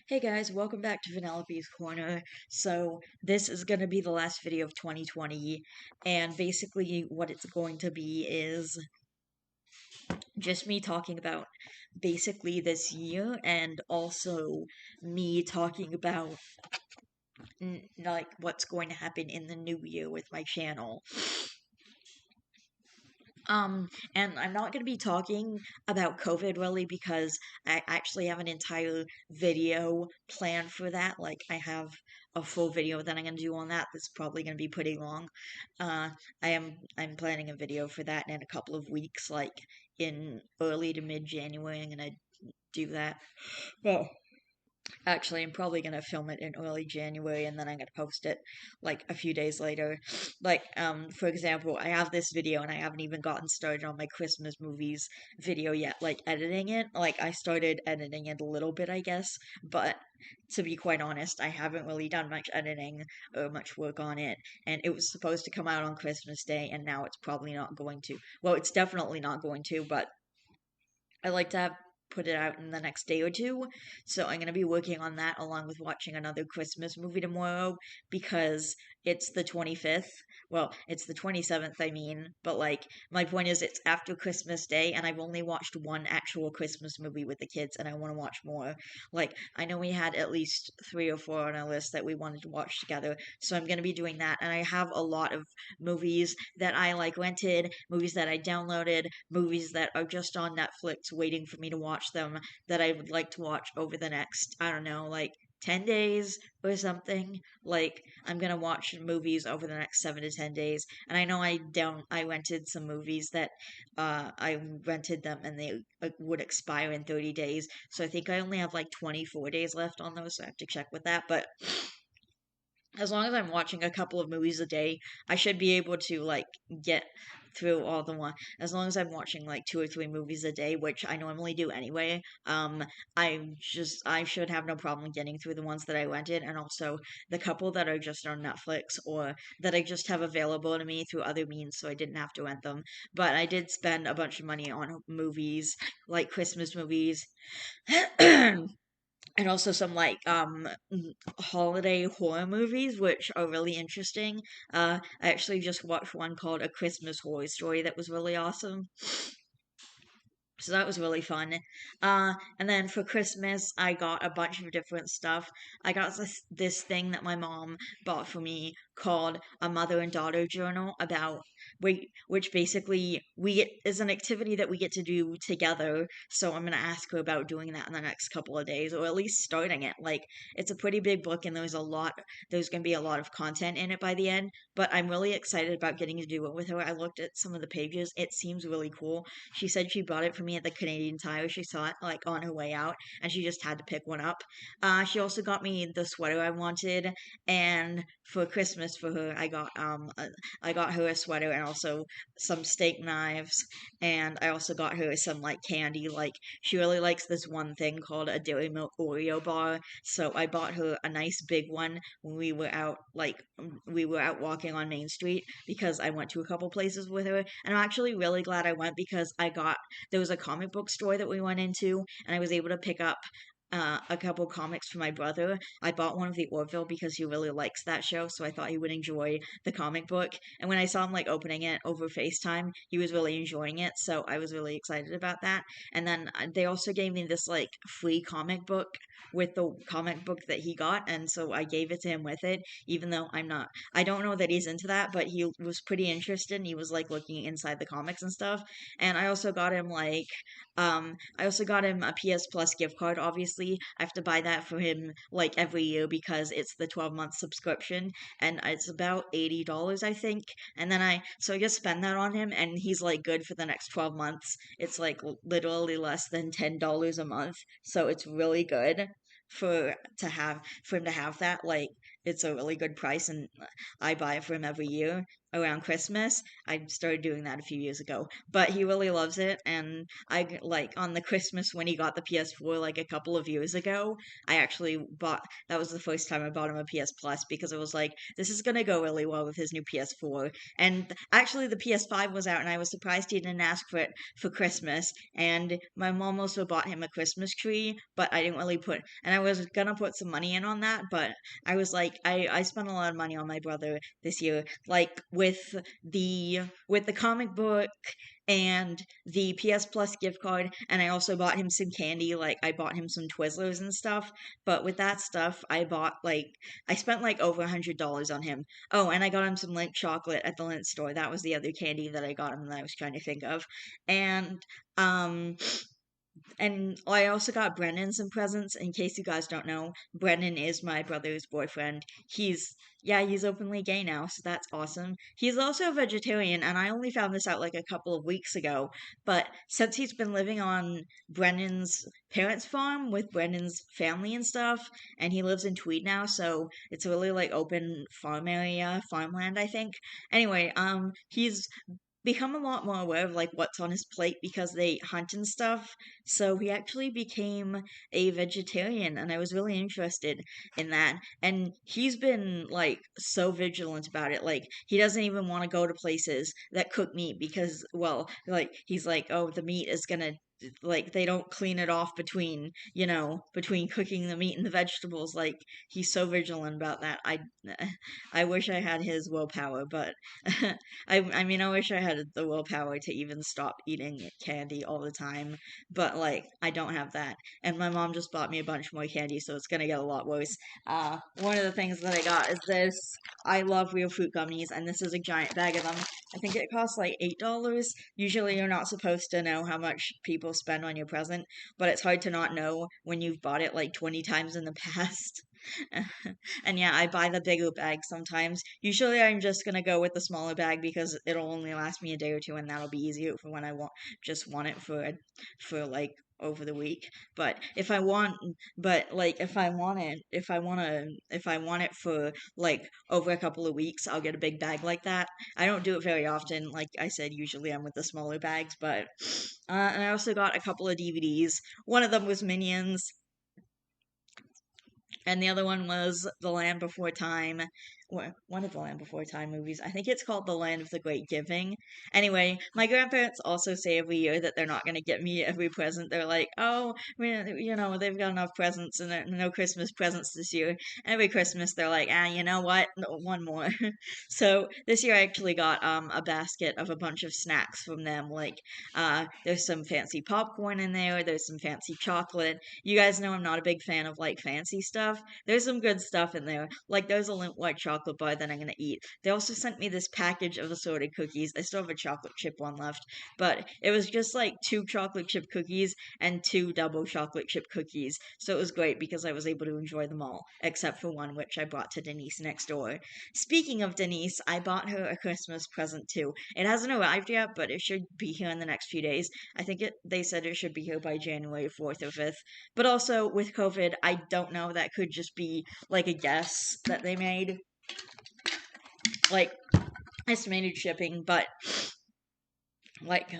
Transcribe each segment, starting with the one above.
Hey guys, welcome back to Vanellope's Corner. So, this is going to be the last video of 2020, and basically what it's going to be is just me talking about basically this year and also me talking about like what's going to happen in the new year with my channel. And I'm not going to be talking about COVID really because I actually have an entire video planned for that. Like, I have a full video that I'm going to do on that. That's probably going to be pretty long. Uh, I'm planning a video for that in a couple of weeks, like in early to mid January. I'm going to do that. Well, actually, I'm probably gonna film it in early January and then I'm gonna post it like a few days later. Like, for example, I have this video and I haven't even gotten started on my Christmas movies video yet, like editing it. Like, I started editing it a little bit, I guess, but to be quite honest, I haven't really done much editing or much work on it. And it was supposed to come out on Christmas Day, and now it's probably not going to. Well, it's definitely not going to, but I like to have put it out in the next day or two. So I'm going to be working on that along with watching another Christmas movie tomorrow because it's the 25th. Well, it's the 27th, I mean, but like my point is it's after Christmas Day and I've only watched one actual Christmas movie with the kids and I want to watch more. Like I know we had at least 3 or 4 on our list that we wanted to watch together. So I'm going to be doing that and I have a lot of movies that I like rented, movies that I downloaded, movies that are just on Netflix waiting for me to watch them that I would like to watch over the next, I don't know, like 10 days or something. Like, I'm gonna watch movies over the next 7 to 10 days. And I know I rented some movies that, I rented them and they would expire in 30 days. So I think I only have like 24 days left on those, so I have to check with that. But as long as I'm watching a couple of movies a day, I should be able to like get through all the one. As long as I'm watching like 2 or 3 movies a day, which I normally do anyway, I should have no problem getting through the ones that I rented, and also the couple that are just on Netflix or that I just have available to me through other means, so I didn't have to rent them. But I did spend a bunch of money on movies, like Christmas movies. And also some like holiday horror movies which are really interesting. I actually just watched one called A Christmas Horror Story that was really awesome. So that was really fun. And then for Christmas, I got a bunch of different stuff. I got this thing that my mom bought for me called a mother and daughter journal about which basically is an activity that we get to do together. So I'm gonna ask her about doing that in the next couple of days, or at least starting it. Like it's a pretty big book, and there's gonna be a lot of content in it by the end. But I'm really excited about getting to do it with her. I looked at some of the pages; it seems really cool. She said she bought it for me at the Canadian Tire. She saw it like on her way out, and she just had to pick one up. She also got me the sweater I wanted, and for Christmas for her, I got her a sweater and also some steak knives, and I also got her some like candy. Like she really likes this one thing called a Dairy Milk Oreo bar, so I bought her a nice big one when we were out walking on Main Street because I went to a couple places with her, and I'm actually really glad I went because there was a comic book store that we went into, and I was able to pick up a couple comics for my brother. I bought one of the Orville because he really likes that show, so I thought he would enjoy the comic book. And when I saw him like opening it over FaceTime, he was really enjoying it, so I was really excited about that. And then they also gave me this like free comic book with the comic book that he got, and so I gave it to him with it, even though I don't know that he's into that, but he was pretty interested and he was like looking inside the comics and stuff. And I also got him a PS Plus gift card. Obviously, I have to buy that for him like every year because it's the 12-month subscription, and it's about $80, I think. And then I just spend that on him, and he's like good for the next 12 months. It's like literally less than $10 a month, so it's really good for him to have that. Like it's a really good price, and I buy it for him every year. around Christmas. I started doing that a few years ago, but he really loves it. And like on the Christmas when he got the PS4 like a couple of years ago, I actually bought that was the first time I bought him a PS Plus because it was like this is gonna go really well with his new PS4. And actually, the PS5 was out, and I was surprised he didn't ask for it for Christmas. And my mom also bought him a Christmas tree, but I didn't really put, and I was gonna put some money in on that, but I was like, I spent a lot of money on my brother this year, like with the comic book and the PS Plus gift card, and I also bought him some candy, like I bought him some Twizzlers and stuff. But with that stuff, I spent like over $100 on him. Oh, and I got him some Lindt chocolate at the Lindt store. That was the other candy that I got him that I was trying to think of. And um and I also got Brendan some presents. In case you guys don't know, Brendan is my brother's boyfriend. Yeah, he's openly gay now, so that's awesome. He's also a vegetarian, and I only found this out like a couple of weeks ago. But since he's been living on Brendan's parents' farm with Brendan's family and stuff, and he lives in Tweed now, so it's a really like open farm area, farmland, I think. Anyway, he's become a lot more aware of like what's on his plate because they hunt and stuff. So he actually became a vegetarian, and I was really interested in that. And he's been like so vigilant about it. Like he doesn't even want to go to places that cook meat because, well, like he's like, oh, the meat is gonna like they don't clean it off between cooking the meat and the vegetables. Like he's so vigilant about that. I wish I had his willpower, but I mean, I wish I had the willpower to even stop eating candy all the time, but like I don't have that. And my mom just bought me a bunch more candy, so it's gonna get a lot worse. One of the things that I got is this. I love real fruit gummies, and this is a giant bag of them. I think it costs like $8. Usually, you're not supposed to know how much people spend on your present, but it's hard to not know when you've bought it like 20 times in the past. And yeah, I buy the bigger bag sometimes. Usually I'm just gonna go with the smaller bag because it'll only last me a day or two, and that'll be easier for when I want it for like over the week. But if I want it for like over a couple of weeks, I'll get a big bag like that. I don't do it very often. Like I said, usually I'm with the smaller bags, but and I also got a couple of DVDs. One of them was Minions, and the other one was The Land Before Time. One of the Land Before Time movies. I think it's called The Land of the Great Giving. Anyway, my grandparents also say every year that they're not going to get me every present. They're like, oh, they've got enough presents and no Christmas presents this year. Every Christmas, they're like, you know what? No, one more. So this year, I actually got a basket of a bunch of snacks from them. Like, there's some fancy popcorn in there. There's some fancy chocolate. You guys know I'm not a big fan of like fancy stuff. There's some good stuff in there. Like there's a Lindt white chocolate bar that I'm gonna eat. They also sent me this package of assorted cookies. I still have a chocolate chip one left, but it was just like two chocolate chip cookies and two double chocolate chip cookies. So it was great because I was able to enjoy them all, except for one which I brought to Denise next door. Speaking of Denise, I bought her a Christmas present too. It hasn't arrived yet, but it should be here in the next few days. They said it should be here by January 4th or 5th. But also with COVID, I don't know. That could just be like a guess that they made, like estimated shipping. But like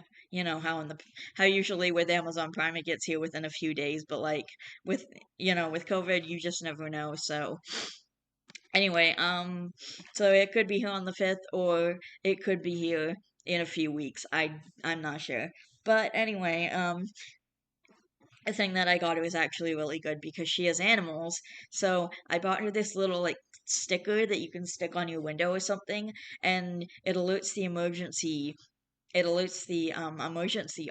how usually with Amazon Prime it gets here within a few days. But like with with COVID, you just never know. So anyway, so it could be here on the 5th, or it could be here in a few weeks. I'm not sure. But anyway, a thing that I got her was actually really good because she has animals. So I bought her this little like sticker that you can stick on your window or something, and it alerts the emergency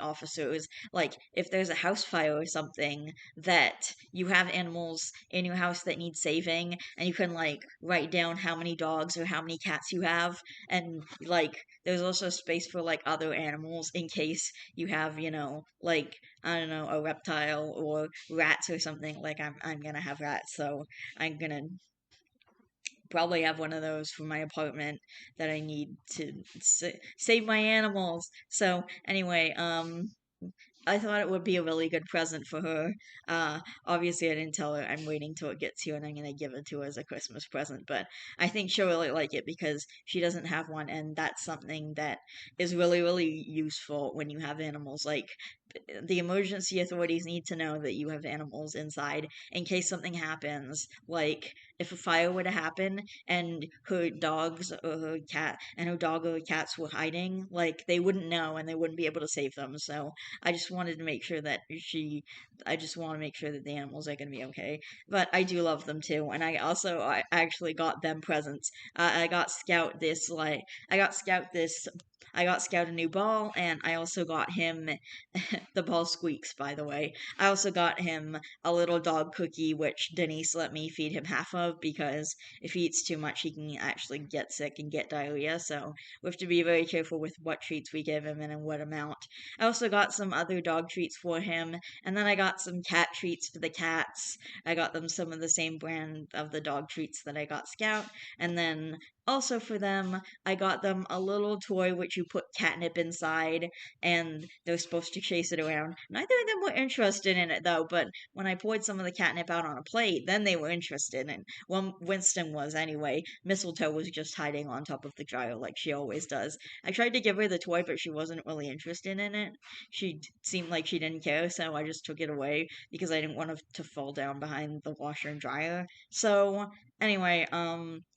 officers, like if there's a house fire or something, that you have animals in your house that need saving, and you can like write down how many dogs or how many cats you have, and like there's also space for like other animals in case you have like I don't know, a reptile or rats or something. Like I'm gonna have rats, so I'm gonna probably have one of those for my apartment that I need to save my animals. So anyway, I thought it would be a really good present for her. Obviously, I didn't tell her I'm waiting till it gets here and I'm gonna give it to her as a Christmas present, but I think she'll really like it because she doesn't have one, and that's something that is really, really useful when you have animals. Like, the emergency authorities need to know that you have animals inside in case something happens. Like, if a fire were to happen and her dogs or her cat and her dog or her cats were hiding, like, they wouldn't know and they wouldn't be able to save them. So I just wanted to make sure that I just want to make sure that the animals are going to be okay. But I do love them too. And I actually got them presents. I got Scout this, like, I got Scout this, I got Scout a new ball, and I also got him, the ball squeaks, by the way. I also got him a little dog cookie, which Denise let me feed him half of because if he eats too much, he can actually get sick and get diarrhea. So we have to be very careful with what treats we give him and in what amount. I also got some other dog treats for him, and then I got some cat treats for the cats. I got them some of the same brand of the dog treats that I got Scout, and then also for them, I got them a little toy which you put catnip inside, and they're supposed to chase it around. Neither of them were interested in it though, but when I poured some of the catnip out on a plate, then they were interested. And well, Winston was anyway. Mistletoe was just hiding on top of the dryer like she always does. I tried to give her the toy, but she wasn't really interested in it. Seemed like she didn't care, so I just took it away because I didn't want it to fall down behind the washer and dryer. So anyway,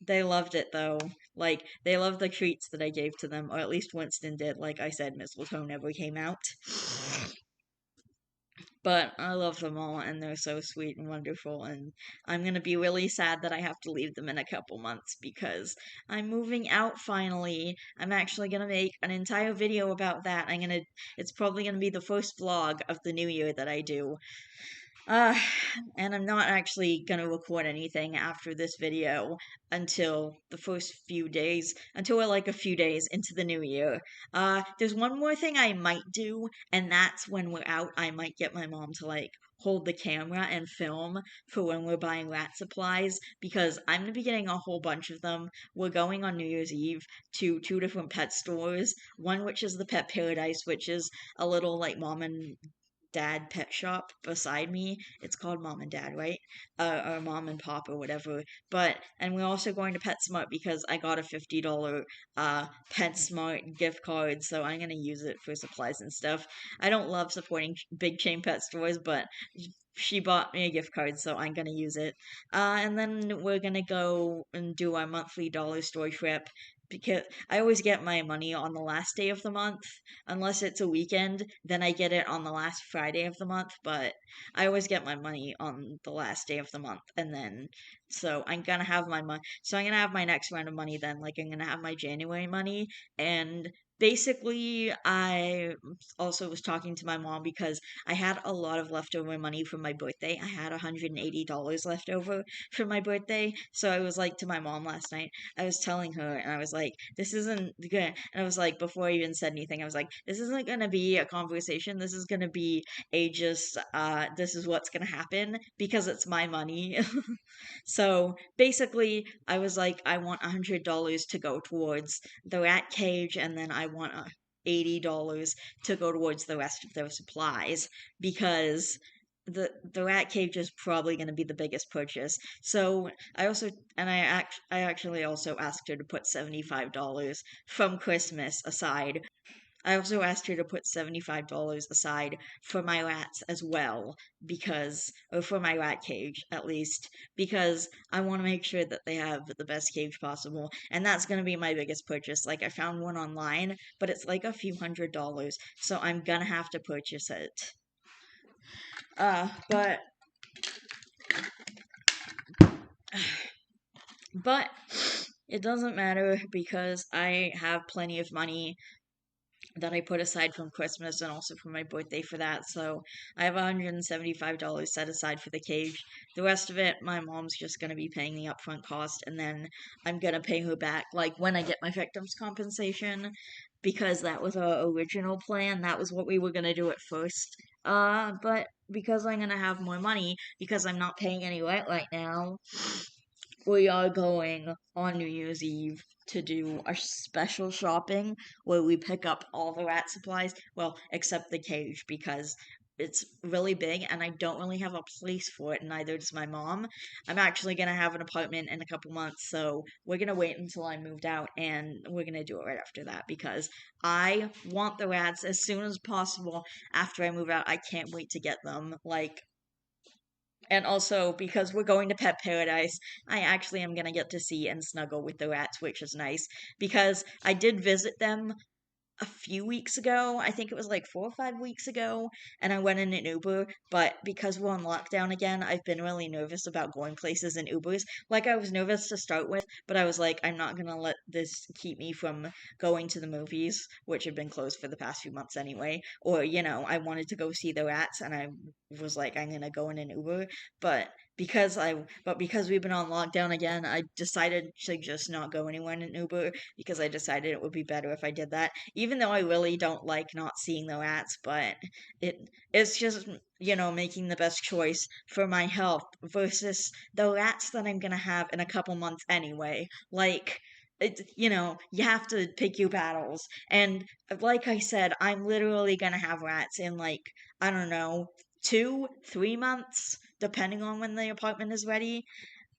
they loved it though. Like, they loved the treats that I gave to them, or at least Winston did. Like I said, Mistletoe never came out. But I love them all, and they're so sweet and wonderful. And I'm gonna be really sad that I have to leave them in a couple months because I'm moving out finally. I'm actually gonna make an entire video about that. It's probably gonna be the first vlog of the new year that I do. Uh, and I'm not actually gonna record anything after this video until the first few days, until we're like a few days into the new year. There's one more thing I might do, and that's when we're out, I might get my mom to like hold the camera and film for when we're buying rat supplies because I'm gonna be getting a whole bunch of them. We're going on New Year's Eve to two different pet stores, one which is the Pet Paradise, which is a little like mom and dad pet shop beside me. It's called Mom and Dad, right? Or Mom and Pop or whatever. And we're also going to PetSmart because I got a $50 PetSmart gift card, so I'm gonna use it for supplies and stuff. I don't love supporting big chain pet stores, but she bought me a gift card, so I'm gonna use it. And then we're gonna go and do our monthly dollar store trip because I always get my money on the last day of the month, unless it's a weekend, then I get it on the last Friday of the month, but I always get my money on the last day of the month, and then so I'm gonna have my money. So I'm gonna have my next round of money then, like I'm gonna have my January money, and basically I also was talking to my mom because I had a lot of leftover money from my birthday. I had $180 left over for my birthday, so I was like to my mom last night. I was telling her, and I was like, "This isn't good." And I was like, before I even said anything, I was like, "This isn't gonna be a conversation. This is gonna be a just, this is what's gonna happen because it's my money." So basically, I was like, I want $100 to go towards the rat cage, and then I want $80 to go towards the rest of their supplies because the rat cage is probably going to be the biggest purchase. So I actually also asked her to put $75 from Christmas aside. I also asked her to put $75 aside for my rats as well, or for my rat cage at least, because I want to make sure that they have the best cage possible. And that's going to be my biggest purchase. Like, I found one online, but it's like a few $100s, so I'm gonna have to purchase it. But But it doesn't matter because I have plenty of money that I put aside from Christmas and also for my birthday for that. So I have $175 set aside for the cage. The rest of it, my mom's just going to be paying the upfront cost, and then I'm going to pay her back like when I get my victim's compensation because that was our original plan. That was what we were going to do at first. But because I'm going to have more money because I'm not paying any rent right now, we are going on New Year's Eve to do a special shopping where we pick up all the rat supplies. Well, except the cage because it's really big and I don't really have a place for it, and neither does my mom. I'm actually gonna have an apartment in a couple months, so we're gonna wait until I moved out and we're gonna do it right after that because I want the rats as soon as possible after I move out. I can't wait to get them. Like, and also because we're going to Pet Paradise, I actually am gonna get to see and snuggle with the rats, which is nice because I did visit them a few weeks ago. I think it was like 4 or 5 weeks ago, and I went in an Uber. But because we're on lockdown again, I've been really nervous about going places in Ubers. Like, I was nervous to start with, but I was like, I'm not gonna let this keep me from going to the movies, which have been closed for the past few months anyway. Or, I wanted to go see the rats, and I was like, I'm gonna go in an Uber. But because we've been on lockdown again, I decided to just not go anywhere in an Uber because I decided it would be better if I did that, even though I really don't like not seeing the rats, but it's just, making the best choice for my health versus the rats that I'm gonna have in a couple months anyway. Like, you have to pick your battles. And like I said, I'm literally gonna have rats in like, I don't know, 2, 3 months, depending on when the apartment is ready.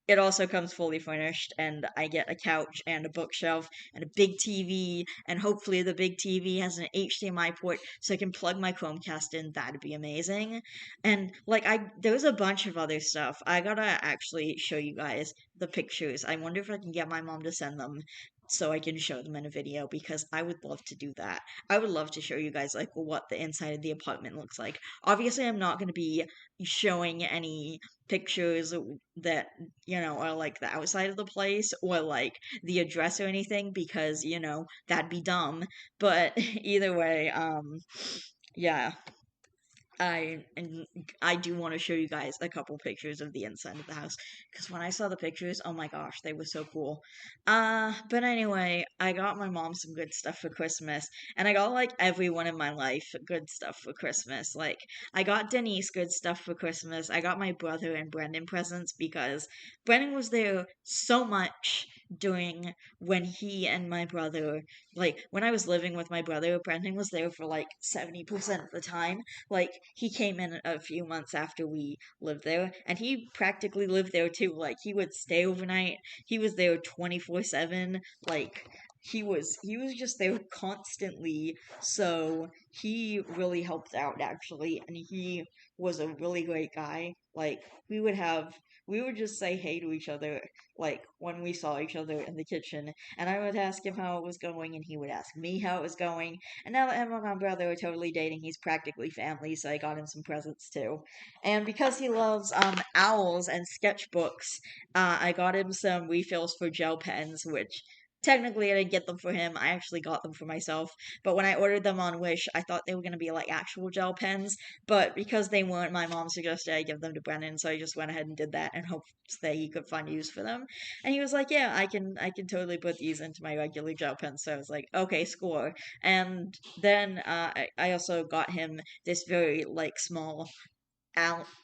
It also comes fully furnished, and I get a couch and a bookshelf and a big TV, and hopefully the big TV has an HDMI port so I can plug my Chromecast in. That'd be amazing. And like there's a bunch of other stuff. I gotta actually show you guys the pictures. I wonder if I can get my mom to send them so I can show them in a video because I would love to do that. I would love to show you guys like what the inside of the apartment looks like. Obviously, I'm not going to be showing any pictures that or like the outside of the place or like the address or anything because, that'd be dumb. But either way, yeah, and I do want to show you guys a couple pictures of the inside of the house because when I saw the pictures, oh my gosh, they were so cool. But anyway, I got my mom some good stuff for Christmas, and I got like everyone in my life good stuff for Christmas. Like, I got Denise good stuff for Christmas. I got my brother and Brendan presents because Brendan was there so much during when he and my brother, like when I was living with my brother, Brendan was there for like 70% of the time. Like, he came in a few months after we lived there, and he practically lived there too. Like, he would stay overnight. He was there 24/7. Like, he was just there constantly. So he really helped out actually, and he was a really great guy. Like, we would just say hey to each other like when we saw each other in the kitchen, and I would ask him how it was going, and he would ask me how it was going. And now that him and my brother are totally dating, he's practically family, so I got him some presents too. And because he loves owls and sketchbooks, I got him some refills for gel pens, which technically I didn't get them for him. I actually got them for myself. But when I ordered them on Wish, I thought they were going to be like actual gel pens. But because they weren't, my mom suggested I give them to Brennan, so I just went ahead and did that in hopes that he could find use for them. And he was like, "Yeah, I can totally put these into my regular gel pens." So I was like, "Okay, score." And then I also got him this very like small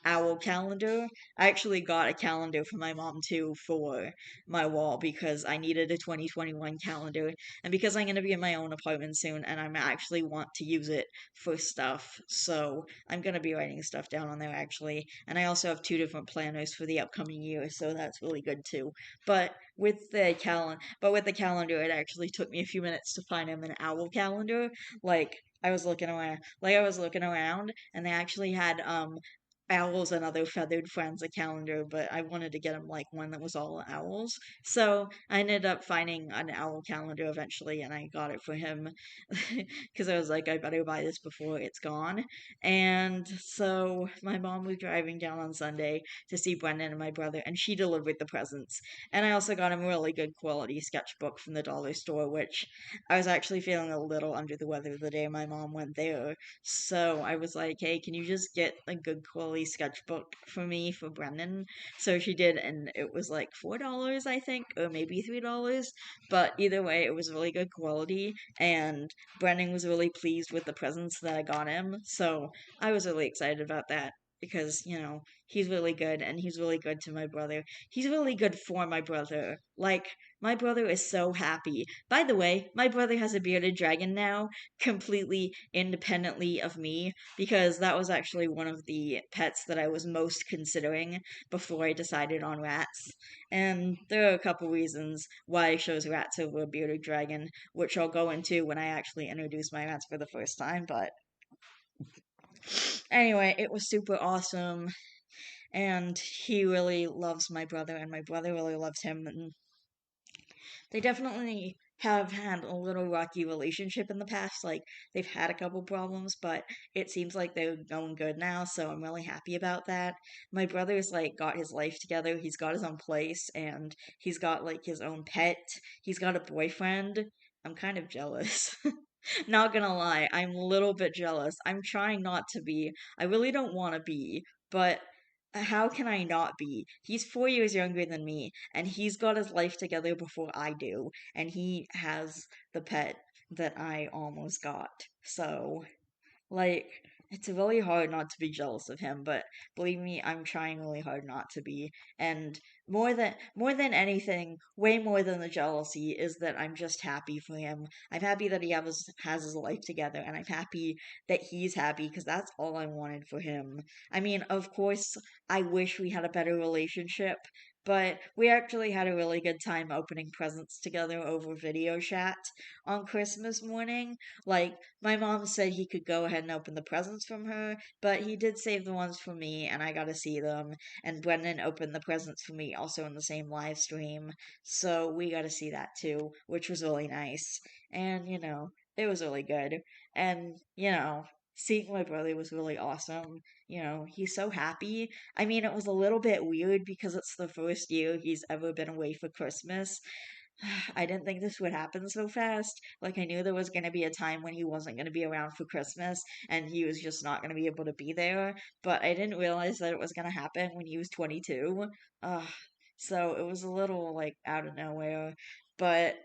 owl calendar. I actually got a calendar for my mom too for my wall because I needed a 2021 calendar, and because I'm going to be in my own apartment soon and I'm actually want to use it for stuff. So I'm going to be writing stuff down on there actually. And I also have two different planners for the upcoming year, so that's really good too. But with the calendar, it actually took me a few minutes to find him an owl calendar. Like, I was looking around, and they actually had owls and other feathered friends a calendar, but I wanted to get him like one that was all owls. So I ended up finding an owl calendar eventually, and I got it for him because I was like, I better buy this before it's gone. And so my mom was driving down on Sunday to see Brendan and my brother, and she delivered the presents. And I also got him a really good quality sketchbook from the dollar store, which I was actually feeling a little under the weather the day my mom went there. So I was like, hey, can you just get a good quality sketchbook for me for Brendan? So she did, and it was like $4, I think, or maybe $3. But either way, it was really good quality, and Brendan was really pleased with the presents that I got him. So I was really excited about that. because, he's really good and he's really good to my brother. He's really good for my brother. Like, my brother is so happy. By the way, my brother has a bearded dragon now, completely independently of me, because that was actually one of the pets that I was most considering before I decided on rats. And there are a couple reasons why I chose rats over a bearded dragon, which I'll go into when I actually introduce my rats for the first time. But anyway, it was super awesome, and he really loves my brother, and my brother really loves him, and they definitely have had a little rocky relationship in the past. Like, they've had a couple problems, but it seems like they're going good now, so I'm really happy about that. My brother's like got his life together. He's got his own place and he's got like his own pet. He's got a boyfriend. I'm kind of jealous. Not gonna lie, I'm a little bit jealous. I'm trying not to be. I really don't want to be, but how can I not be? He's 4 years younger than me, and he's got his life together before I do, and he has the pet that I almost got. So, like, it's really hard not to be jealous of him, but believe me, I'm trying really hard not to be. And more than anything, way more than the jealousy is that I'm just happy for him. I'm happy that he has his life together, and I'm happy that he's happy because that's all I wanted for him. I mean, of course, I wish we had a better relationship, but we actually had a really good time opening presents together over video chat on Christmas morning. Like, my mom said he could go ahead and open the presents from her, but he did save the ones for me, and I got to see them. And Brendan opened the presents for me also in the same live stream, so we got to see that too, which was really nice. And, it was really good. And, seeing my brother was really awesome. He's so happy. I mean, it was a little bit weird because it's the first year he's ever been away for Christmas, I didn't think this would happen so fast. Like, I knew there was going to be a time when he wasn't going to be around for Christmas and he was just not going to be able to be there, but I didn't realize that it was going to happen when he was 22. Uh, so it was a little, like, out of nowhere. But,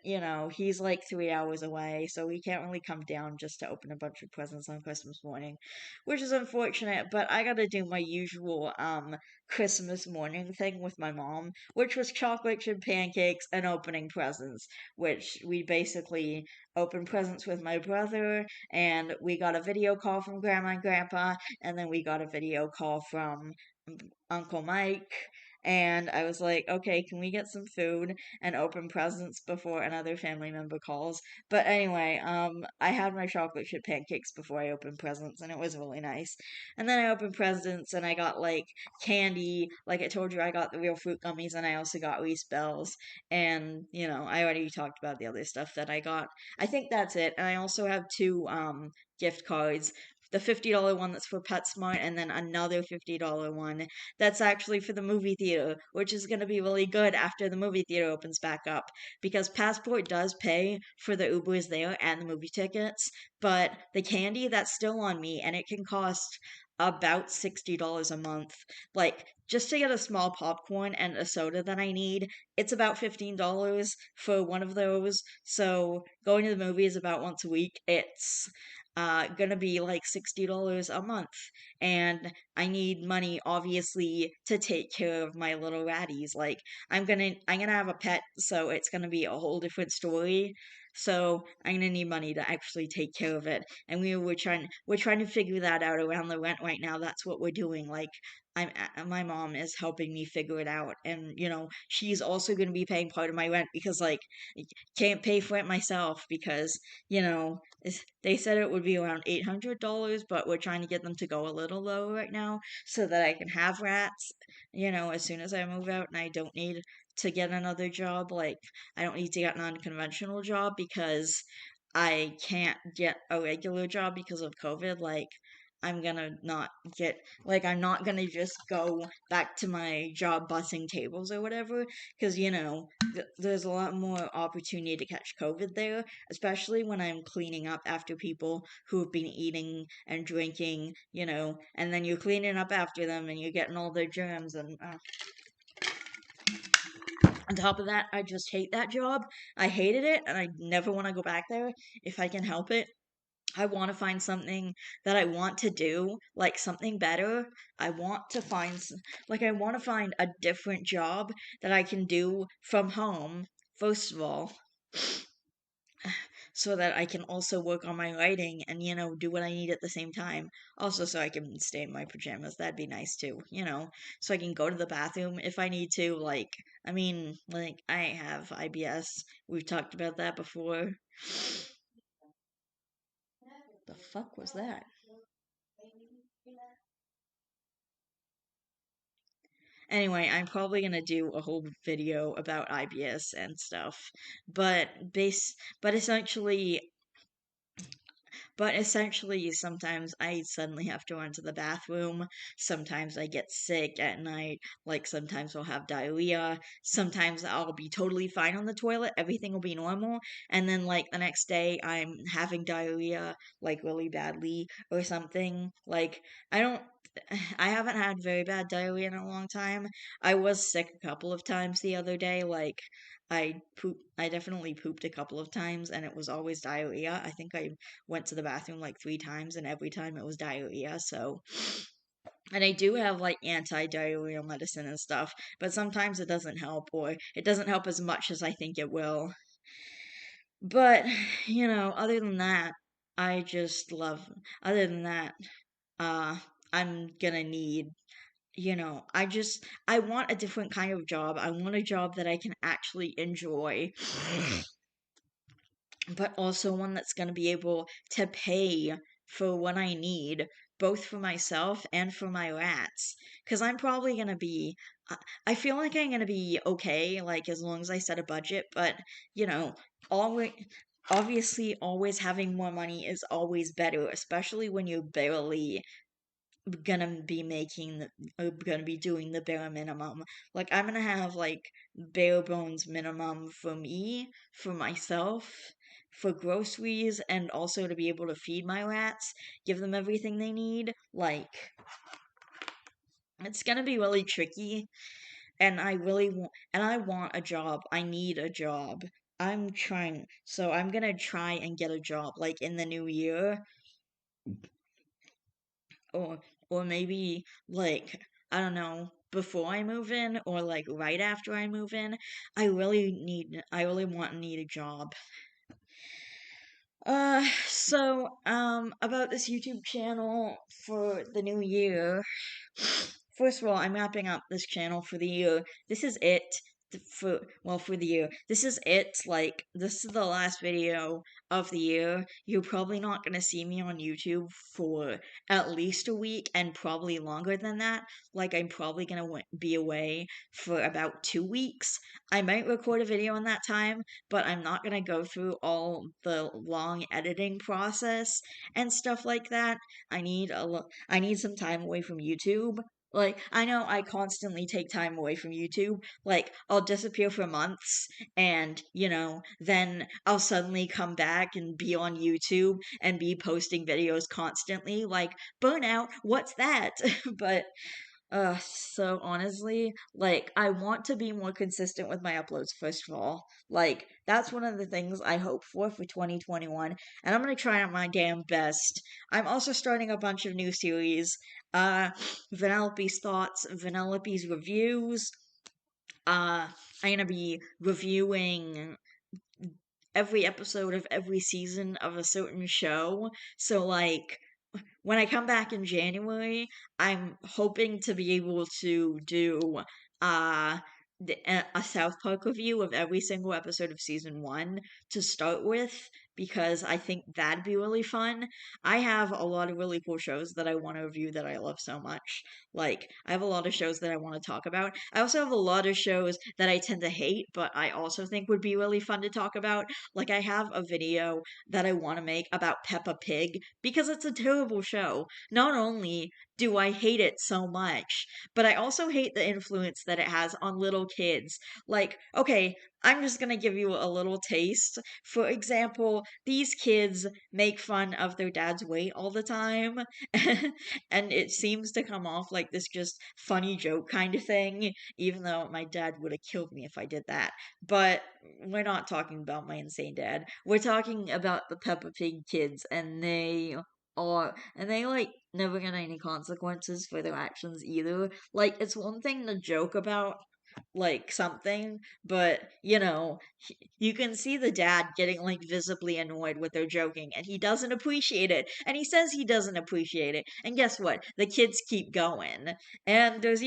he's like 3 hours away, so he can't really come down just to open a bunch of presents on Christmas morning, which is unfortunate, but I gotta do my usual, Christmas morning thing with my mom, which was chocolate chip pancakes and opening presents, which we basically opened presents with my brother, and we got a video call from Grandma and Grandpa, and then we got a video call from Uncle Mike. And I was like, okay, can we get some food and open presents before another family member calls? But anyway, I had my chocolate chip pancakes before I opened presents, and it was really nice. And then I opened presents, and I got like candy. Like I told you, I got the real fruit gummies, and I also got Reese Bells. And I already talked about the other stuff that I got. I think that's it. And I also have two gift cards. The $50 one that's for PetSmart, and then another $50 one that's actually for the movie theater, which is going to be really good after the movie theater opens back up, because Passport does pay for the Ubers there and the movie tickets, but the candy, that's still on me, and it can cost about $60 a month. Like, just to get a small popcorn and a soda that I need, it's about $15 for one of those. So going to the movies about once a week, it's gonna be like $60 a month. And I need money obviously to take care of my little ratties. Like, I'm gonna have a pet, so it's gonna be a whole different story. So I'm gonna need money to actually take care of it. And we're trying to figure that out around the rent right now. That's what we're doing. Like, my mom is helping me figure it out, and she's also going to be paying part of my rent because, like, I can't pay for it myself because they said it would be around $800, but we're trying to get them to go a little lower right now so that I can have rats, as soon as I move out, and I don't need to get another job. Like, I don't need to get an unconventional job because I can't get a regular job because of COVID. Like, I'm gonna not get, like, I'm not gonna just go back to my job bussing tables or whatever, because, there's a lot more opportunity to catch COVID there, especially when I'm cleaning up after people who have been eating and drinking, and then you're cleaning up after them and you're getting all their germs. And on top of that, I just hate that job. I hated it and I never want to go back there if I can help it. I want to find something that I want to do, like something better. I want to find, like, I want to find a different job that I can do from home, first of all, so that I can also work on my writing and, do what I need at the same time. Also, so I can stay in my pajamas. That'd be nice too, so I can go to the bathroom if I need to. Like, I mean, like, I have IBS. We've talked about that before. The fuck was that? Anyway, I'm probably gonna do a whole video about IBS and stuff. But essentially, sometimes I suddenly have to run to the bathroom. Sometimes I get sick at night. Like, sometimes I'll have diarrhea. Sometimes I'll be totally fine on the toilet. Everything will be normal. And then, like, the next day, I'm having diarrhea, like, really badly or something. Like, I don't. I haven't had very bad diarrhea in a long time. I was sick a couple of times the other day. Like, I definitely pooped a couple of times, and it was always diarrhea. I think I went to the bathroom like 3 times, and every time it was diarrhea. So, and I do have like anti-diarrheal medicine and stuff, but sometimes it doesn't help, or it doesn't help as much as I think it will. But, other than that, I just love, other than that, uh, I'm gonna need, I want a different kind of job. I want a job that I can actually enjoy, but also one that's going to be able to pay for what I need, both for myself and for my rats. Because I'm probably going to be, I feel like I'm going to be okay, like as long as I set a budget, but, you know, always. Obviously, always having more money is always better, especially when you're barely gonna be doing the bare minimum. Like, I'm gonna have like bare bones minimum for me, for myself, for groceries, and also to be able to feed my rats, give them everything they need. Like, it's gonna be really tricky, and I want a job. I need a job. So I'm gonna try and get a job like in the new year, or maybe like, I don't know, before I move in or like right after I move in. I really want and need a job. About this YouTube channel for the new year. First of all, I'm wrapping up this channel for the year. This is it for the year. This is it. Like, this is the last video of the year. You're probably not gonna see me on YouTube for at least a week and probably longer than that. Like, I'm probably gonna be away for about 2 weeks. I might record a video in that time, but I'm not gonna go through all the long editing process and stuff like that. I need some time away from YouTube. Like, I know I constantly take time away from YouTube. Like, I'll disappear for months, and, then I'll suddenly come back and be on YouTube and be posting videos constantly. Like, burnout, what's that? But so honestly, like, I want to be more consistent with my uploads, first of all. Like, that's one of the things I hope for 2021, and I'm gonna try out my damn best. I'm also starting a bunch of new series. Uh, Vanellope's Thoughts, Vanellope's Reviews. I'm gonna be reviewing every episode of every season of a certain show. So, like, when I come back in January, I'm hoping to be able to do uh a South Park review of every single episode of season 1 to start with, because I think that'd be really fun. I have a lot of really cool shows that I want to review that I love so much. Like, I have a lot of shows that I want to talk about. I also have a lot of shows that I tend to hate, but I also think would be really fun to talk about. Like, I have a video that I want to make about Peppa Pig because it's a terrible show. Not only do I hate it so much, but I also hate the influence that it has on little kids. Like, okay, I'm just gonna give you a little taste. For example, these kids make fun of their dad's weight all the time, and it seems to come off like this just funny joke kind of thing, even though my dad would have killed me if I did that. But we're not talking about my insane dad. We're talking about the Peppa Pig kids, and they like never get any consequences for their actions either. Like, it's one thing to joke about like something, but you can see the dad getting like visibly annoyed with their joking, and he doesn't appreciate it, and he says he doesn't appreciate it. And guess what? The kids keep going. And there's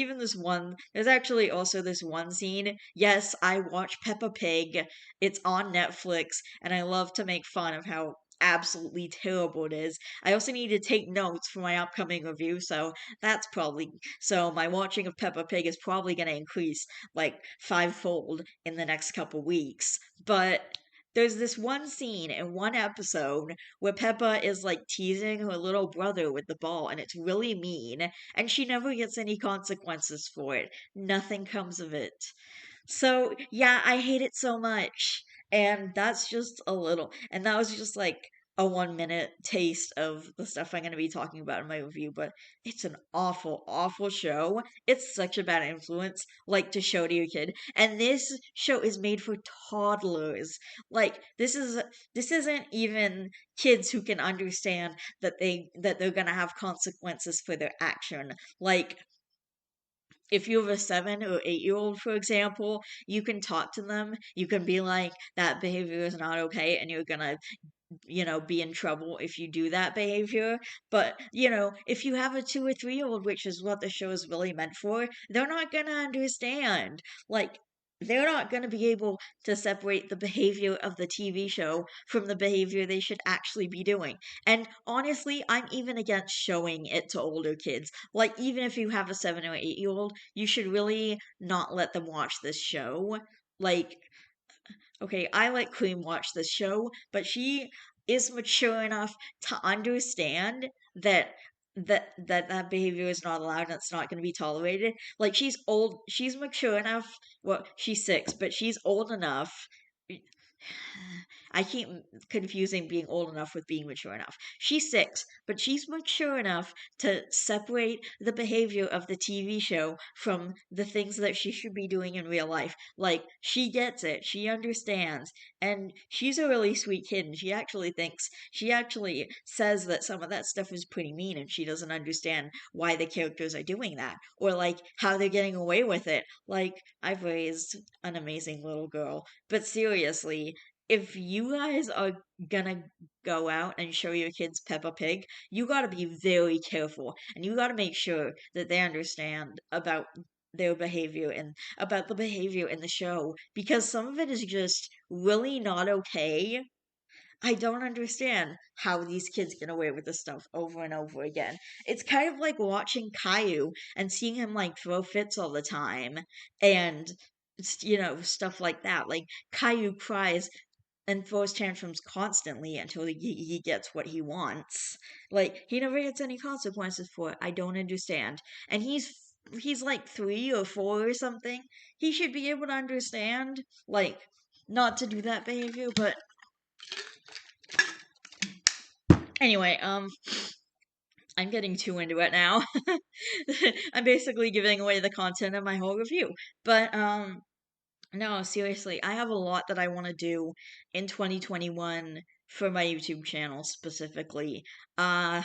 actually also this one scene. Yes, I watch Peppa Pig. It's on Netflix, and I love to make fun of how absolutely terrible it is. I also need to take notes for my upcoming review, so my watching of Peppa Pig is probably going to increase like fivefold in the next couple weeks. But there's this one scene in one episode where Peppa is like teasing her little brother with the ball, and it's really mean, and she never gets any consequences for it. Nothing comes of it. So, yeah, I hate it so much. And that's just a little, and that was just like a 1 minute taste of the stuff I'm going to be talking about in my review, but it's an awful, awful show. It's such a bad influence, like to show to your kid. And this show is made for toddlers. Like, this isn't even kids who can understand that they're going to have consequences for their action. Like, if you have a 7 or 8 year old, for example, you can talk to them. You can be like, that behavior is not okay, and you're gonna, be in trouble if you do that behavior. But, if you have a 2 or 3 year old, which is what the show is really meant for, they're not gonna understand. Like, they're not going to be able to separate the behavior of the TV show from the behavior they should actually be doing. And honestly, I'm even against showing it to older kids. Like, even if you have a 7 or 8 year old, you should really not let them watch this show. Like, okay, I let Cream watch this show, but she is mature enough to understand that behavior is not allowed and it's not going to be tolerated. Like, she's mature enough. Well, she's 6, but she's old enough. I keep confusing being old enough with being mature enough. She's 6, but she's mature enough to separate the behavior of the TV show from the things that she should be doing in real life. Like, she gets it, she understands, and she's a really sweet kid, and she actually says that some of that stuff is pretty mean, and she doesn't understand why the characters are doing that, or like how they're getting away with it. Like, I've raised an amazing little girl, but seriously, if you guys are gonna go out and show your kids Peppa Pig, you gotta be very careful, and you gotta make sure that they understand about their behavior and about the behavior in the show, because some of it is just really not okay. I don't understand how these kids get away with this stuff over and over again. It's kind of like watching Caillou and seeing him like throw fits all the time, and stuff like that. Like, Caillou cries and throws tantrums constantly until he gets what he wants. Like, he never gets any consequences for it. I don't understand. And he's like 3 or 4 or something. He should be able to understand, like, not to do that behavior. But anyway, I'm getting too into it now. I'm basically giving away the content of my whole review. But no, seriously, I have a lot that I want to do in 2021 for my YouTube channel specifically. Uh,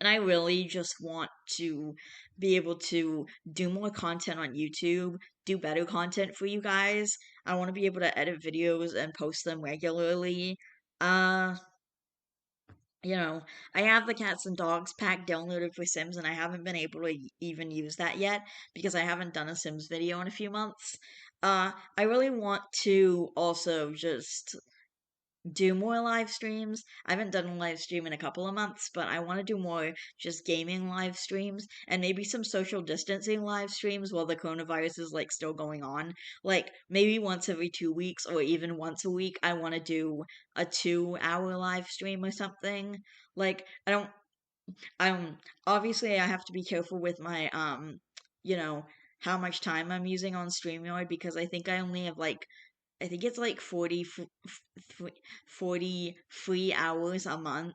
and I really just want to be able to do more content on YouTube, do better content for you guys. I want to be able to edit videos and post them regularly. Uh, you know, I have the Cats and Dogs pack downloaded for Sims, and I haven't been able to even use that yet because I haven't done a Sims video in a few months. I really want to also just do more live streams. I haven't done a live stream in a couple of months, but I want to do more just gaming live streams and maybe some social distancing live streams while the coronavirus is like still going on. Like, maybe once every 2 weeks or even once a week, I want to do a 2 hour live stream or something. Like, obviously I have to be careful with my you know how much time I'm using on StreamYard because I think I only have like I think it's like 43 hours a month,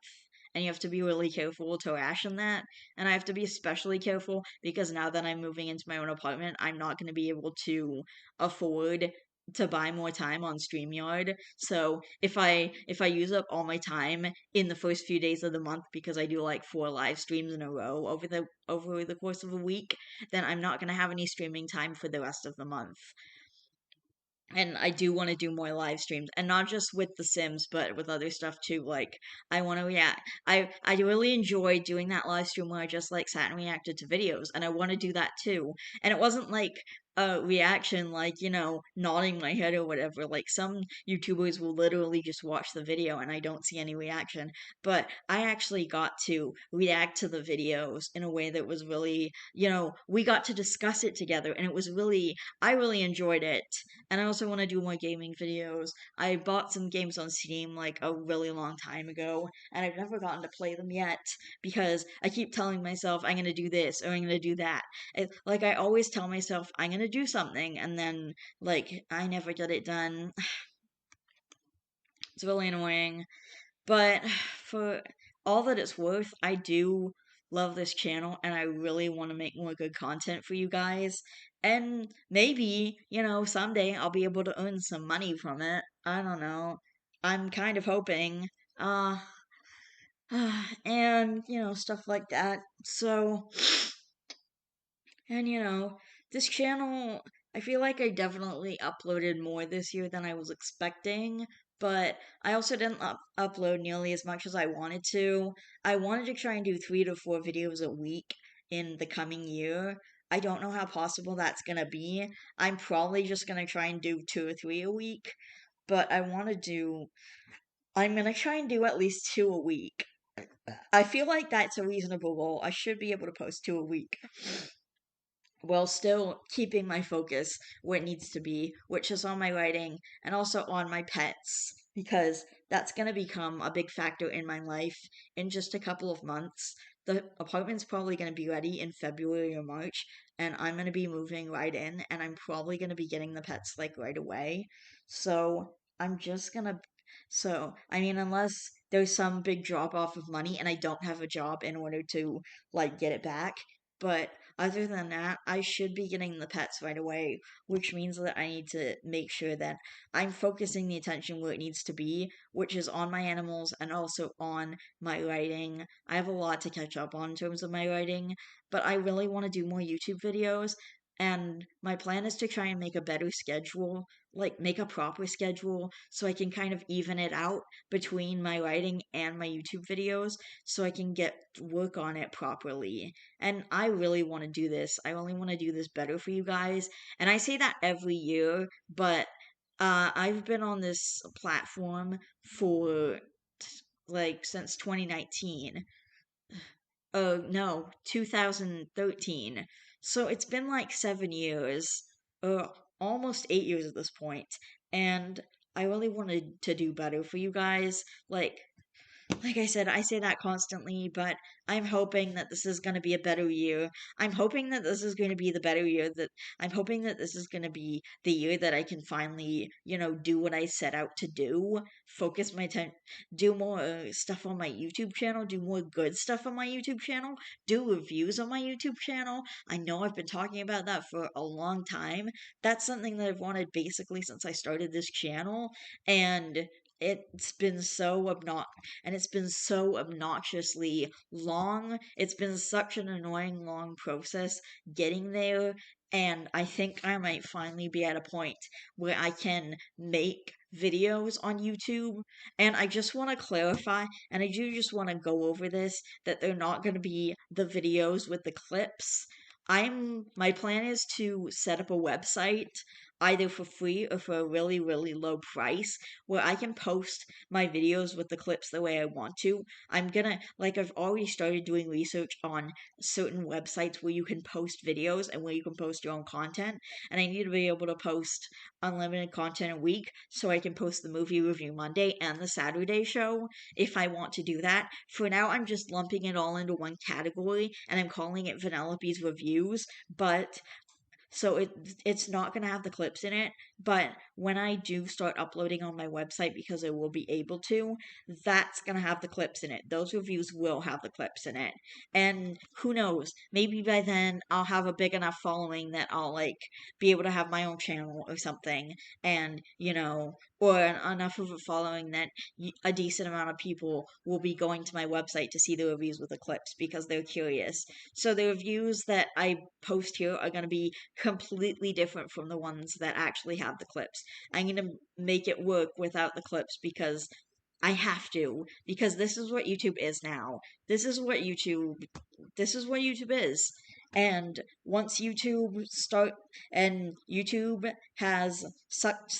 and you have to be really careful to ration that. And I have to be especially careful because now that I'm moving into my own apartment, I'm not going to be able to afford to buy more time on StreamYard. So if I use up all my time in the first few days of the month because I do like 4 live streams in a row over the course of a week, then I'm not going to have any streaming time for the rest of the month. And I do want to do more live streams, and not just with The Sims, but with other stuff too. Like I want to react. I really enjoy doing that live stream where I just like sat and reacted to videos, and I want to do that too. And it wasn't like a reaction, like nodding my head or whatever. Like some YouTubers will literally just watch the video and I don't see any reaction. But I actually got to react to the videos in a way that was really, we got to discuss it together, and it was really, I really enjoyed it. And I also want to do more gaming videos. I bought some games on Steam like a really long time ago, and I've never gotten to play them yet because I keep telling myself I'm going to do this or I'm going to do that. Like I always tell myself I'm going to do something, and then like I never get it done. It's really annoying. But for all that it's worth, I do love this channel and I really want to make more good content for you guys. And maybe, someday I'll be able to earn some money from it. I don't know. I'm kind of hoping. Uh, and, stuff like that. So, and this channel, I feel like I definitely uploaded more this year than I was expecting, but I also didn't upload nearly as much as I wanted to. I wanted to try and do 3 to 4 videos a week in the coming year. I don't know how possible that's gonna be. I'm probably just gonna try and do 2 or 3 a week, but I'm gonna try and do at least 2 a week. I feel like that's a reasonable goal. I should be able to post 2 a week while still keeping my focus where it needs to be, which is on my writing and also on my pets, because that's going to become a big factor in my life in just a couple of months. The apartment's probably going to be ready in February or March, and I'm going to be moving right in, and I'm probably going to be getting the pets like right away. So I'm just going to. So, I mean, unless there's some big drop off of money and I don't have a job in order to like get it back, but other than that, I should be getting the pets right away, which means that I need to make sure that I'm focusing the attention where it needs to be, which is on my animals and also on my writing. I have a lot to catch up on in terms of my writing, but I really want to do more YouTube videos. And my plan is to try and make a better schedule, like make a proper schedule, so I can kind of even it out between my writing and my YouTube videos, so I can get work on it properly. And I really want to do this. I only want to do this better for you guys. And I say that every year, but I've been on this platform for like since 2019. Oh, no, 2013. So it's been like 7 years, almost 8 years at this point. And I really wanted to do better for you guys. Like I said, I say that constantly, but I'm hoping that this is going to be a better year. I'm hoping that this is going to be the better year that I'm hoping that this is going to be the year that I can finally, do what I set out to do, focus my time, do more stuff on my YouTube channel, do more good stuff on my YouTube channel, do reviews on my YouTube channel. I know I've been talking about that for a long time. That's something that I've wanted basically since I started this channel, and it's been so obnoxiously long. It's been such an annoying long process getting there. And I think I might finally be at a point where I can make videos on YouTube. And I just want to clarify, and I do just want to go over this, that they're not going to be the videos with the clips. My plan is to set up a website either for free or for a really, really low price where I can post my videos with the clips the way I want to. I've already started doing research on certain websites where you can post videos and where you can post your own content. And I need to be able to post unlimited content a week so I can post the movie review Monday and the Saturday show if I want to do that. For now, I'm just lumping it all into one category and I'm calling it Vanellope's Reviews, but So it's not going to have the clips in it, but when I do start uploading on my website, because I will be able to, that's going to have the clips in it. Those reviews will have the clips in it. And who knows, maybe by then I'll have a big enough following that I'll like be able to have my own channel or something, and or enough of a following that a decent amount of people will be going to my website to see the reviews with the clips because they're curious. So the reviews that I post here are going to be completely different from the ones that actually have the clips. I'm going to make it work without the clips because I have to, because this is what YouTube is now. This is what YouTube this is what YouTube is. And once YouTube start and YouTube has sucked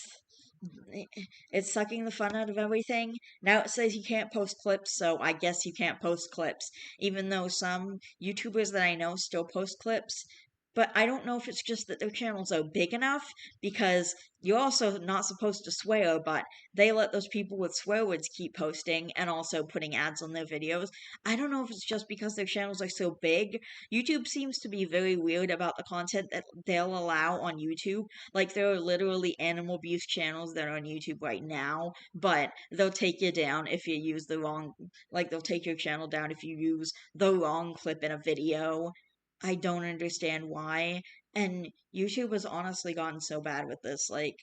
it's sucking the fun out of everything. Now it says you can't post clips, so I guess you can't post clips, even though some YouTubers that I know still post clips. But I don't know if it's just that their channels are big enough, because you're also not supposed to swear, but they let those people with swear words keep posting and also putting ads on their videos. I don't know if it's just because their channels are so big. YouTube seems to be very weird about the content that they'll allow on YouTube. Like, there are literally animal abuse channels that are on YouTube right now, but they'll take you down if you use the wrong, like, they'll take your channel down if you use the wrong clip in a video. I don't understand why. And YouTube has honestly gotten so bad with this. Like,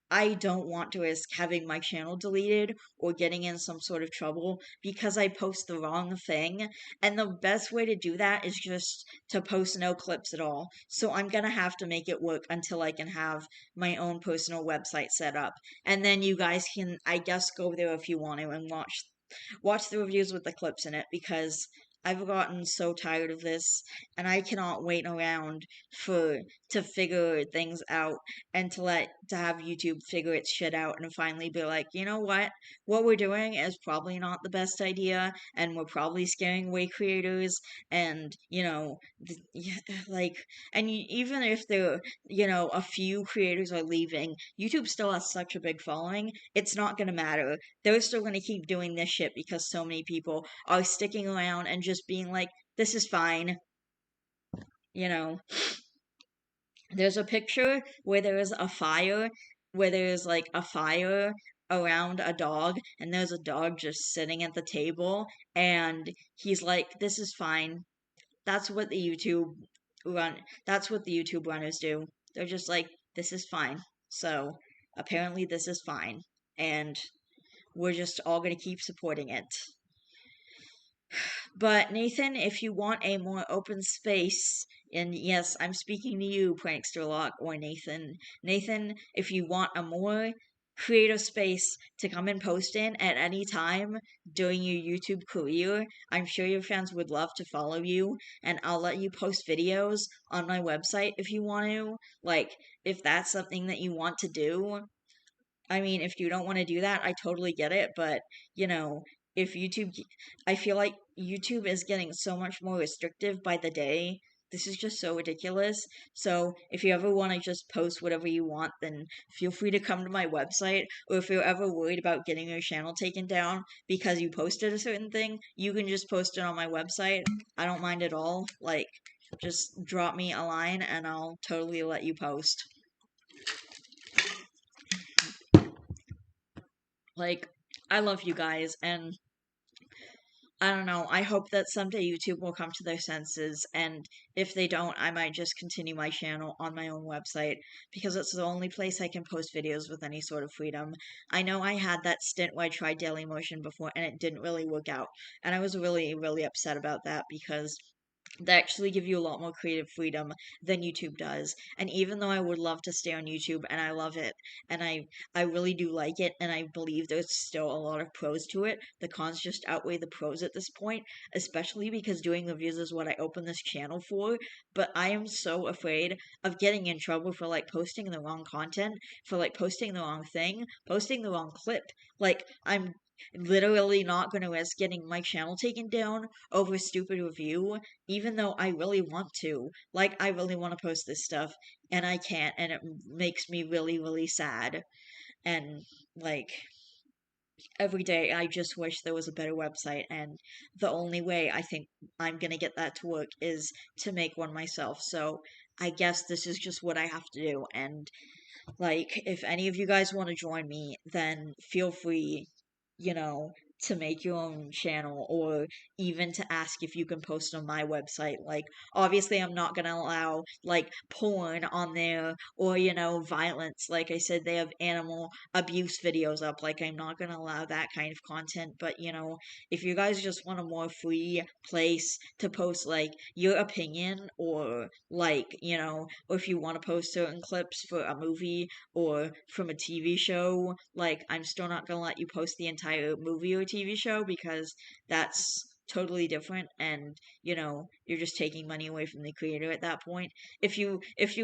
I don't want to risk having my channel deleted or getting in some sort of trouble because I post the wrong thing. And the best way to do that is just to post no clips at all. So I'm gonna have to make it work until I can have my own personal website set up. And then you guys can, I guess, go there if you want to and watch the reviews with the clips in it, because I've gotten so tired of this and I cannot wait around for to figure things out and to have YouTube figure its shit out and finally be like, you know what? What we're doing is probably not the best idea, and we're probably scaring away creators, and yeah, like, and even if a few creators are leaving, YouTube still has such a big following, it's not going to matter. They're still going to keep doing this shit because so many people are sticking around and just being like, this is fine. You know, there's a picture where there's like a fire around a dog, and there's a dog just sitting at the table, and he's like, this is fine. That's what the YouTube run, that's what the YouTube runners do. They're just like, this is fine. So apparently this is fine. And we're just all going to keep supporting it. But Nathan, if you want a more open space, and yes, I'm speaking to you, Prankster Lock, or Nathan. Nathan, if you want a more creative space to come and post in at any time during your YouTube career, I'm sure your fans would love to follow you, and I'll let you post videos on my website if you want to. Like, if that's something that you want to do, I mean, if you don't want to do that, I totally get it. But, you know, if YouTube, I feel like YouTube is getting so much more restrictive by the day. This is just so ridiculous. So, if you ever want to just post whatever you want, then feel free to come to my website. Or if you're ever worried about getting your channel taken down because you posted a certain thing, you can just post it on my website. I don't mind at all. Like, just drop me a line and I'll totally let you post. Like, I love you guys, and I don't know. I hope that someday YouTube will come to their senses, and if they don't, I might just continue my channel on my own website because it's the only place I can post videos with any sort of freedom. I know I had that stint where I tried Dailymotion before and it didn't really work out, and I was really, really upset about that because they actually give you a lot more creative freedom than YouTube does. And even though I would love to stay on YouTube and I love it and I really do like it and I believe there's still a lot of pros to it, the cons just outweigh the pros at this point, especially because doing reviews is what I opened this channel for. But I am so afraid of getting in trouble for like posting the wrong content, for like posting the wrong thing, posting the wrong clip. Like, I'm literally not going to risk getting my channel taken down over a stupid review, even though I really want to. Like, I really want to post this stuff, and I can't, and it makes me really, really sad. And, like, every day I just wish there was a better website, and the only way I think I'm gonna get that to work is to make one myself. So I guess this is just what I have to do. And like, if any of you guys want to join me, then feel free, you know, to make your own channel or even to ask if you can post on my website. Like, obviously, I'm not gonna allow like porn on there or, violence. Like I said, they have animal abuse videos up. Like, I'm not gonna allow that kind of content. But, if you guys just want a more free place to post like your opinion or like, or if you want to post certain clips for a movie or from a TV show, like I'm still not gonna let you post the entire movie or TV show because that's totally different and you're just taking money away from the creator at that point. If you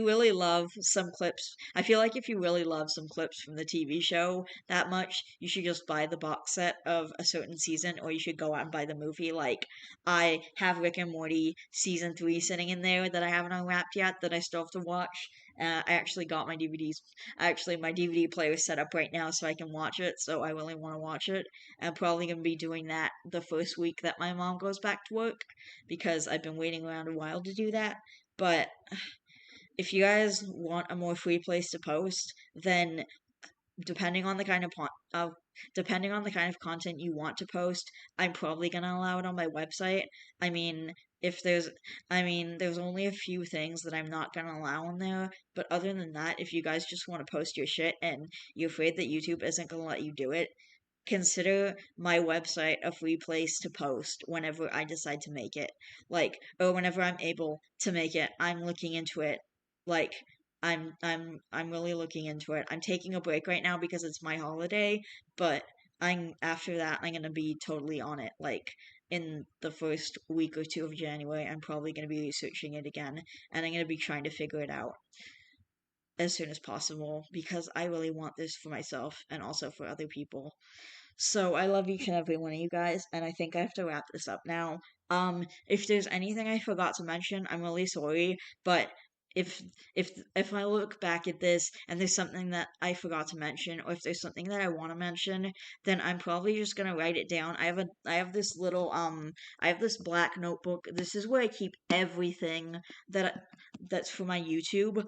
really love some clips, I feel like if you really love some clips from the TV show that much, you should just buy the box set of a certain season or you should go out and buy the movie. Like I have Rick and Morty season 3 sitting in there that I haven't unwrapped yet that I still have to watch. I actually got my DVDs. Actually, my DVD player is set up right now so I can watch it, so I really want to watch it. I'm probably going to be doing that the first week that my mom goes back to work because I've been waiting around a while to do that. But if you guys want a more free place to post, then depending on the kind of depending on the kind of content you want to post, I'm probably gonna allow it on my website. I mean, if there's there's only a few things that I'm not gonna allow on there, but other than that, if you guys just want to post your shit and you're afraid that YouTube isn't gonna let you do it, consider my website a free place to post whenever I decide to make it. Like, or whenever I'm able to make it, I'm looking into it. Like, I'm really looking into it. I'm taking a break right now because it's my holiday, but I'm after that I'm gonna be totally on it. Like in the first week or two of January, I'm probably gonna be researching it again, and I'm gonna be trying to figure it out as soon as possible because I really want this for myself and also for other people. So I love each and every one of you guys, and I think I have to wrap this up now. If there's anything I forgot to mention, I'm really sorry, but if if I look back at this and there's something that I forgot to mention, or if there's something that I want to mention, then I'm probably just gonna write it down. I have this little I have this black notebook. This is where I keep everything that's for my YouTube.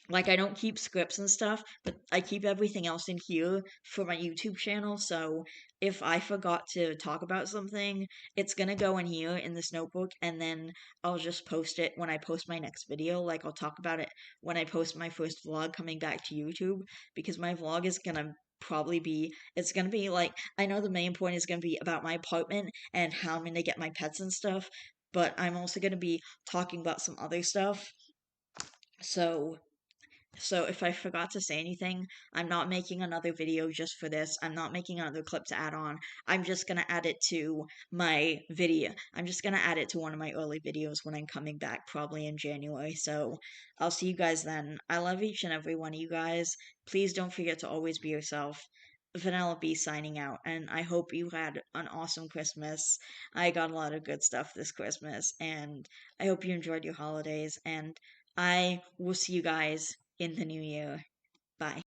Like I don't keep scripts and stuff, but I keep everything else in here for my YouTube channel. So if I forgot to talk about something, it's gonna go in here in this notebook, and then I'll just post it when I post my next video. Like I'll talk about it when I post my first vlog coming back to YouTube, because my vlog is gonna probably be it's gonna be like I know the main point is gonna be about my apartment and how I'm gonna get my pets and stuff, but I'm also gonna be talking about some other stuff. So so if I forgot to say anything, I'm not making another video just for this. I'm not making another clip to add on. I'm just gonna add it to my video. I'm just gonna add it to one of my early videos when I'm coming back, probably in January. So I'll see you guys then. I love each and every one of you guys. Please don't forget to always be yourself. Vanellope signing out, and I hope you had an awesome Christmas. I got a lot of good stuff this Christmas, and I hope you enjoyed your holidays, and I will see you guys in the new year. Bye.